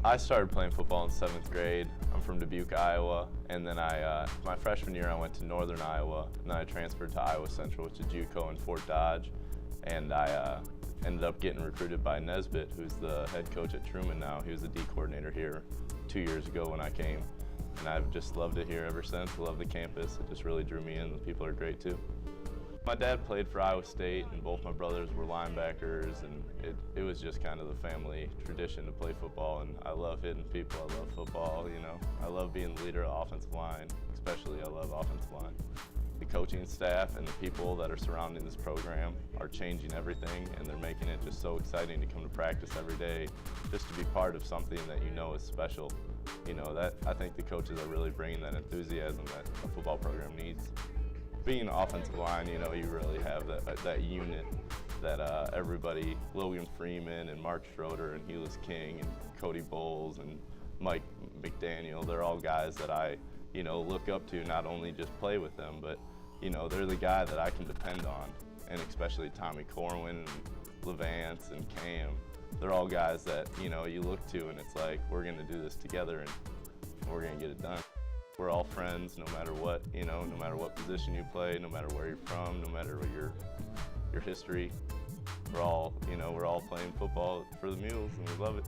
I started playing football in 7th grade. I'm from Dubuque, Iowa, and then my freshman year I went to Northern Iowa, and then I transferred to Iowa Central, which is JUCO in Fort Dodge, and I ended up getting recruited by Nesbitt, who's the head coach at Truman now. He was the D coordinator here 2 years ago when I came, and I've just loved it here ever since. I love the campus. It just really drew me in. The people are great too. My dad played for Iowa State, and both my brothers were linebackers, and it was just kind of the family tradition to play football, and I love hitting people. I love football, you know. I love being the leader of offensive line, especially I love offensive line. The coaching staff and the people that are surrounding this program are changing everything, and they're making it just so exciting to come to practice every day, just to be part of something that you know is special. You know, that I think the coaches are really bringing that enthusiasm that a football program needs. Being an offensive line, you know, you really have that unit that everybody, Logan Freeman and Mark Schroeder and Helis King and Cody Bowles and Mike McDaniel, they're all guys that I, you know, look up to, not only just play with them, but, you know, they're the guy that I can depend on. And especially Tommy Corwin and Levance and Cam, they're all guys that, you know, you look to and it's like, we're gonna do this together and we're gonna get it done. We're all friends no matter what, you know, no matter what position you play, no matter where you're from, no matter what your history. We're all, you know, we're all playing football for the Mules and we love it.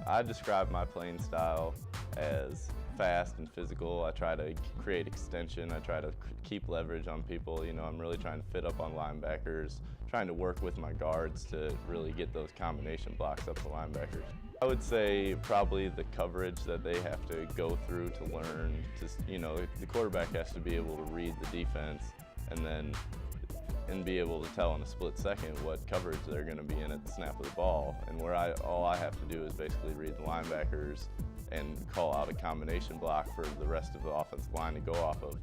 I describe my playing style as fast and physical. I try to create extension. I try to keep leverage on people. You know, I'm really trying to fit up on linebackers, trying to work with my guards to really get those combination blocks up to linebackers. I would say probably the coverage that they have to go through to learn to, you know, the quarterback has to be able to read the defense and be able to tell in a split second what coverage they're going to be in at the snap of the ball. And where all I have to do is basically read the linebackers and call out a combination block for the rest of the offensive line to go off of.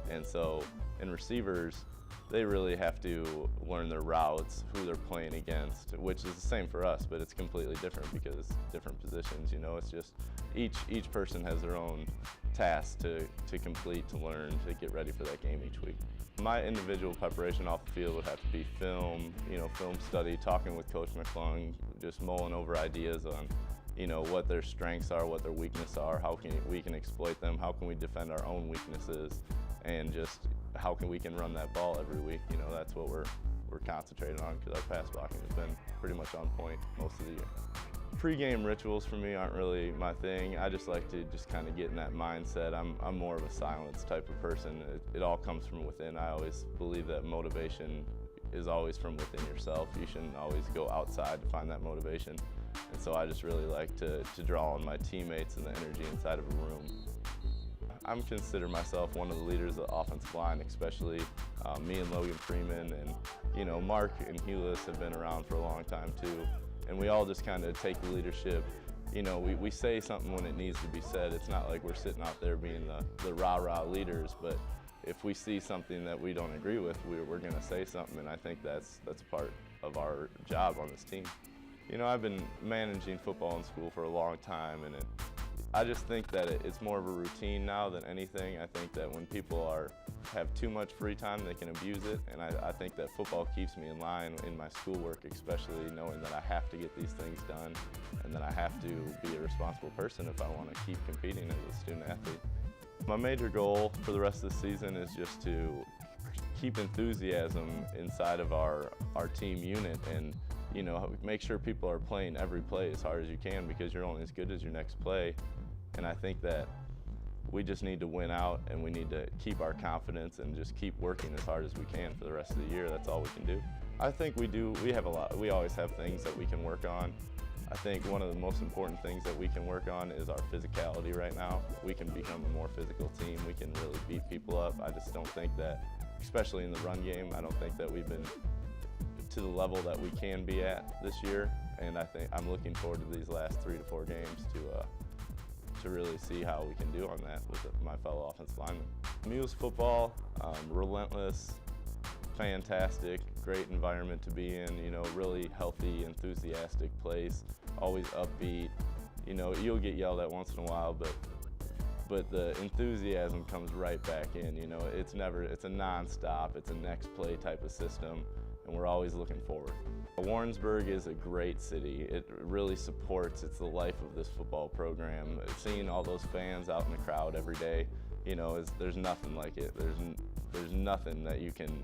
And so in receivers, they really have to learn their routes, who they're playing against, which is the same for us, but it's completely different because different positions, you know, it's just each person has their own tasks to complete, to learn, to get ready for that game each week. My individual preparation off the field would have to be film, you know, film study, talking with Coach McClung, just mulling over ideas on, you know, what their strengths are, what their weaknesses are, how we can exploit them, how can we defend our own weaknesses, and just how we can run that ball every week. You know, that's what we're concentrating on because our pass blocking has been pretty much on point most of the year. Pre-game rituals for me aren't really my thing. I just like to just kind of get in that mindset. I'm more of a silence type of person. It all comes from within. I always believe that motivation is always from within yourself. You shouldn't always go outside to find that motivation. And so I just really like to draw on my teammates and the energy inside of a room. I'm consider myself one of the leaders of the offensive line, especially me and Logan Freeman, and you know, Mark and Helis have been around for a long time too, and we all just kind of take the leadership. You know, we say something when it needs to be said. It's not like we're sitting out there being the rah-rah leaders, but if we see something that we don't agree with, we're going to say something, and I think that's part of our job on this team. You know, I've been managing football in school for a long time, and I just think that it's more of a routine now than anything. I think that when people have too much free time, they can abuse it, and I think that football keeps me in line in my schoolwork, especially knowing that I have to get these things done and that I have to be a responsible person if I want to keep competing as a student athlete. My major goal for the rest of the season is just to keep enthusiasm inside of our team unit, and you know, make sure people are playing every play as hard as you can, because you're only as good as your next play. And I think that we just need to win out, and we need to keep our confidence and just keep working as hard as we can for the rest of the year. That's all we can do. I think we do. We have a lot. We always have things that we can work on. I think one of the most important things that we can work on is our physicality right now. We can become a more physical team. We can really beat people up. I just don't think that, especially in the run game, I don't think that we've been to the level that we can be at this year, and I think I'm looking forward to these last 3 to 4 games to really see how we can do on that with my fellow offensive linemen. Mules football, relentless, fantastic, great environment to be in. You know, really healthy, enthusiastic place, always upbeat. You know, you'll get yelled at once in a while, but the enthusiasm comes right back in. You know, it's a non-stop, it's a next play type of system. And and we're always looking forward. Warrensburg is a great city. It really supports, it's the life of this football program. Seeing all those fans out in the crowd every day, you know, there's nothing like it. There's nothing that you can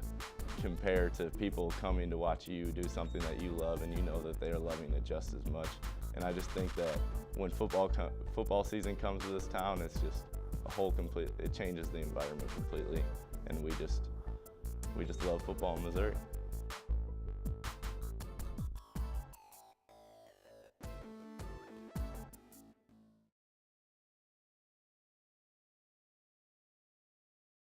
compare to people coming to watch you do something that you love, and you know that they are loving it just as much. And I just think that when football season comes to this town, it's just it changes the environment completely, and we just love football in Missouri.